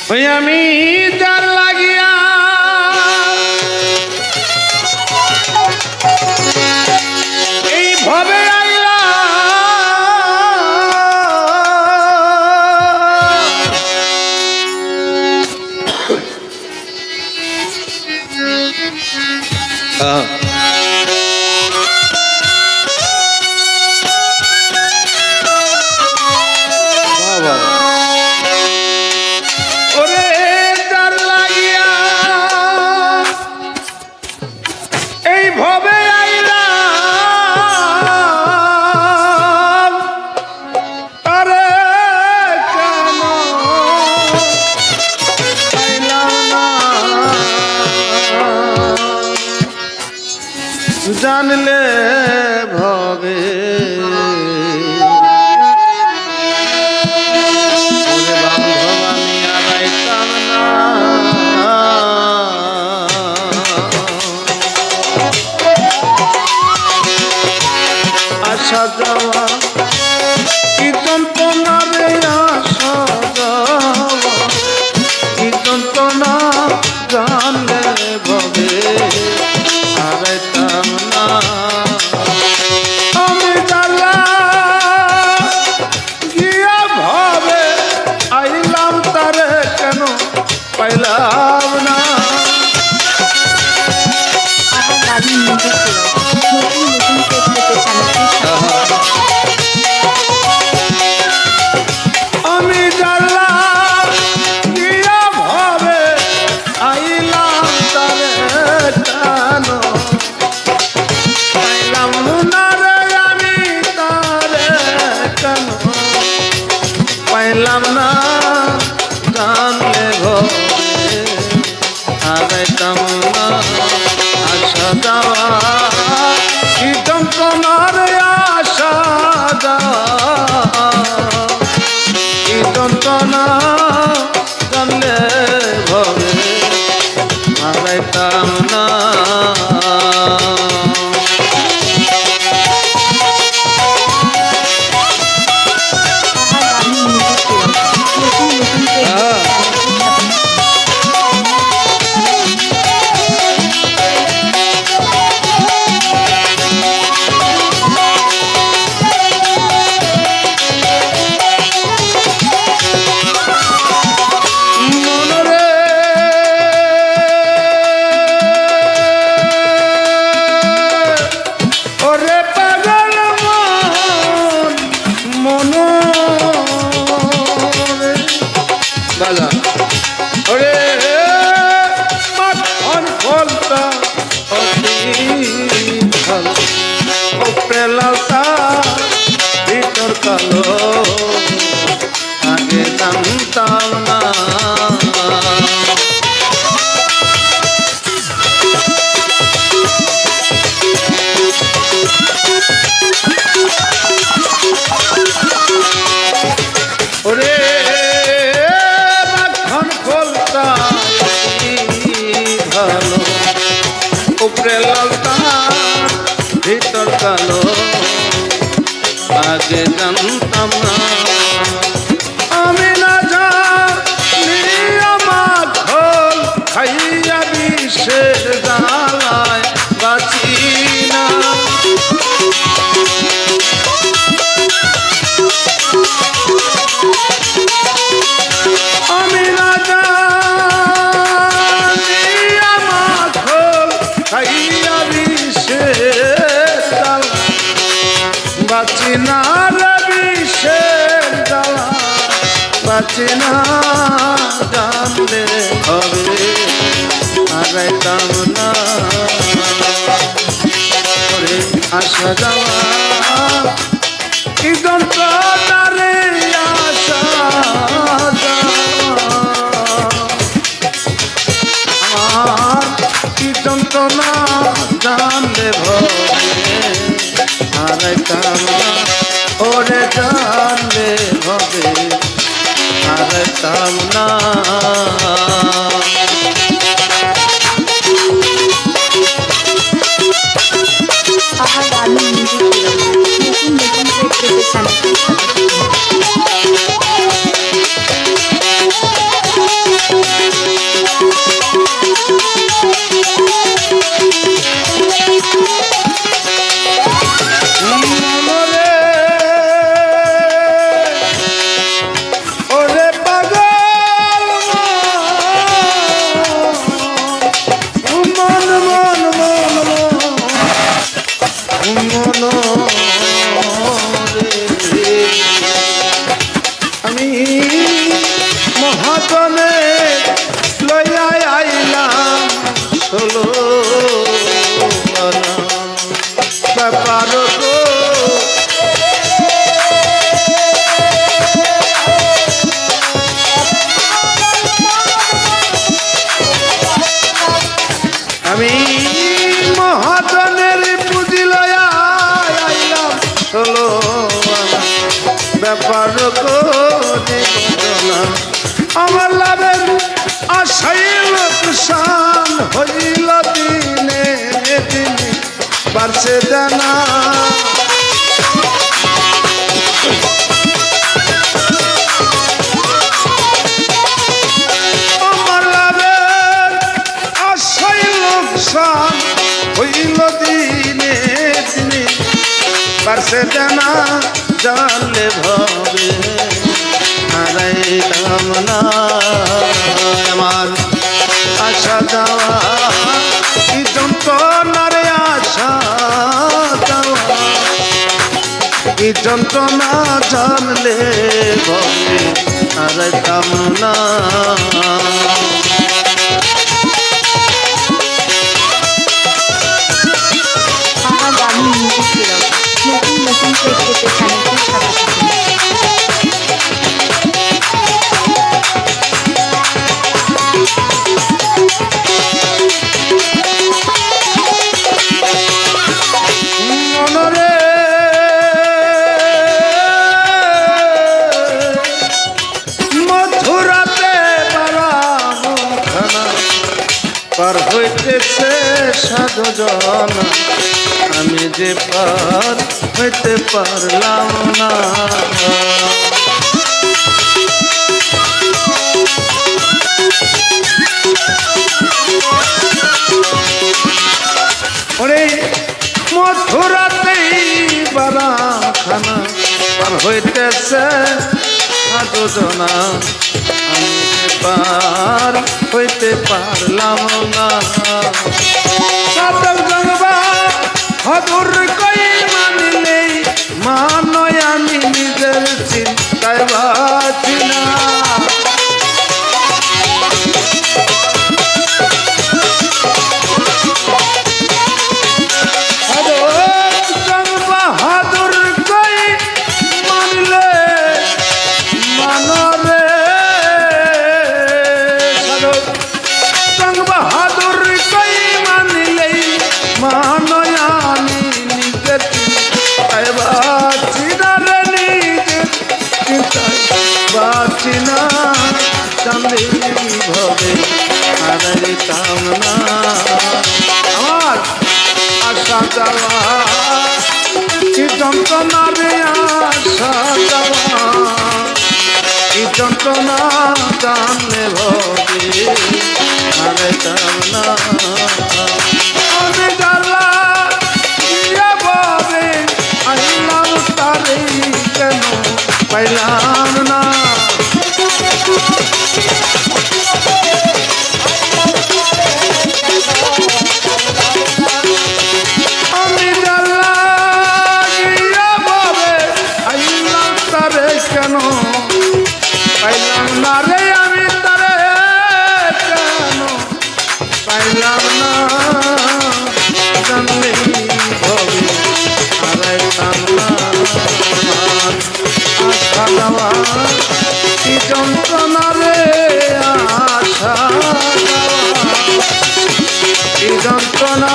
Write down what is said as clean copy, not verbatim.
ওই আমি যার লাগিয়া এই ভবে আইলা জানলে ভবে বান্ধব আমি আড়াইতাম না আসা যাওয়া কি যন্ত্রণা রে আসা যাওয়া কি যন্ত্রণা জানলে ভবে আড়াইতাম না আমি জানলা গিয়া ভাবে আইলাম তারে কেন পাইলাম না আমি জানলা গিয়া ভাবে আইলাম তারে কেন পাইলাম না রে আমি তারে কেন পাইলাম না জানলে ভবে আড়াইতাম না আসা যাওয়া কি যন্ত্রণার আসা যাওয়া কি যন্ত্রণা জানলে ভবে আড়াইতাম না ভিতর কালো আগে জানতাম না ওরে মাখন খোলতা ভালো উপরে লালতা ভিতর কালো আগে জানতাম না আমি না জানি আমার ঘোল খাইয়া বিষের জ্বালায় বাঁচি না আমি না জানি আমার ঘোল খাইয়া বিষের জ্বালায় বাঁচি না রে বিষের জ্বালা বাঁচি না জানলে হবে আড়াইতাম না করে আসা যাওয়া কি যন্ত্রণা রে আসা যাওয়া আমার কি যন্ত্রণা জানলে ভবে আড়াইতাম না ওরে জানলে ভবে আড়াইতাম না আমি নতুন নতুন চান মহাজনে লইয়া আইলাম ষোলো আনা ব্যাপার গো আমি মহাজনের পুঁজি লইয়া আইলাম ষোলো আনা ব্যাপার গো জীবনা আমার লাভের আশাই লোকসান হইল দিনে দিনে বাড়ছে জানা আমার লাভের আশাই লোকসান হইল দিনে দিনে বাড়ছে জানা জানলে ভাবে হারাইলাম না আমার আশা যাওয়া কি যন্ত্রণারে আশা যাওয়া কি যন্ত্রণা জানলে ভাবে হারাইলাম না আগামী মিউজিক নতুন নতুন ট্রেক পেতে চ্যানেলটির সাথে থাকুন। মনরে মধুরাতে বারামখানা পার হইতেছে সাধুজনা আমি যে পার হইতে পারলাম না ওরে মথুরাতেই বারাখানা পার হইতেছে সাধুজনা আমি যে পার হইতে পারলাম না সাধক জনবা হদুর কই মানিলেই মানয় আমি নিজের চিন্তায় বাঁচি না বাহাদুর কই মানলে মানরে বাহাদুর কই মানিলেই মানয় আমি নিজের চিন্তায় বাঁচি না রে নিজের চিন্তায় বাঁচি না জানলে ভাবে হারাইতাম না আমার আশা যাওয়া কি যন্ত্রণা রে আশা যাওয়া কি যন্ত্রণা জানলে ভাবে হারাইতাম না আমি জ্বালা দিয়া ভাবে আইলাম তারে কেন পাইলাম না আমি জ্বালা দিয়া ভাবে আইলাম তারে কেন পাইলাম না রে আমি তারে কেন পাইলাম না জানলে ভাবে হারাইতাম না আশা যাওয়া কি যন্ত্রণা রে আশা যাওয়া কি যন্ত্রণা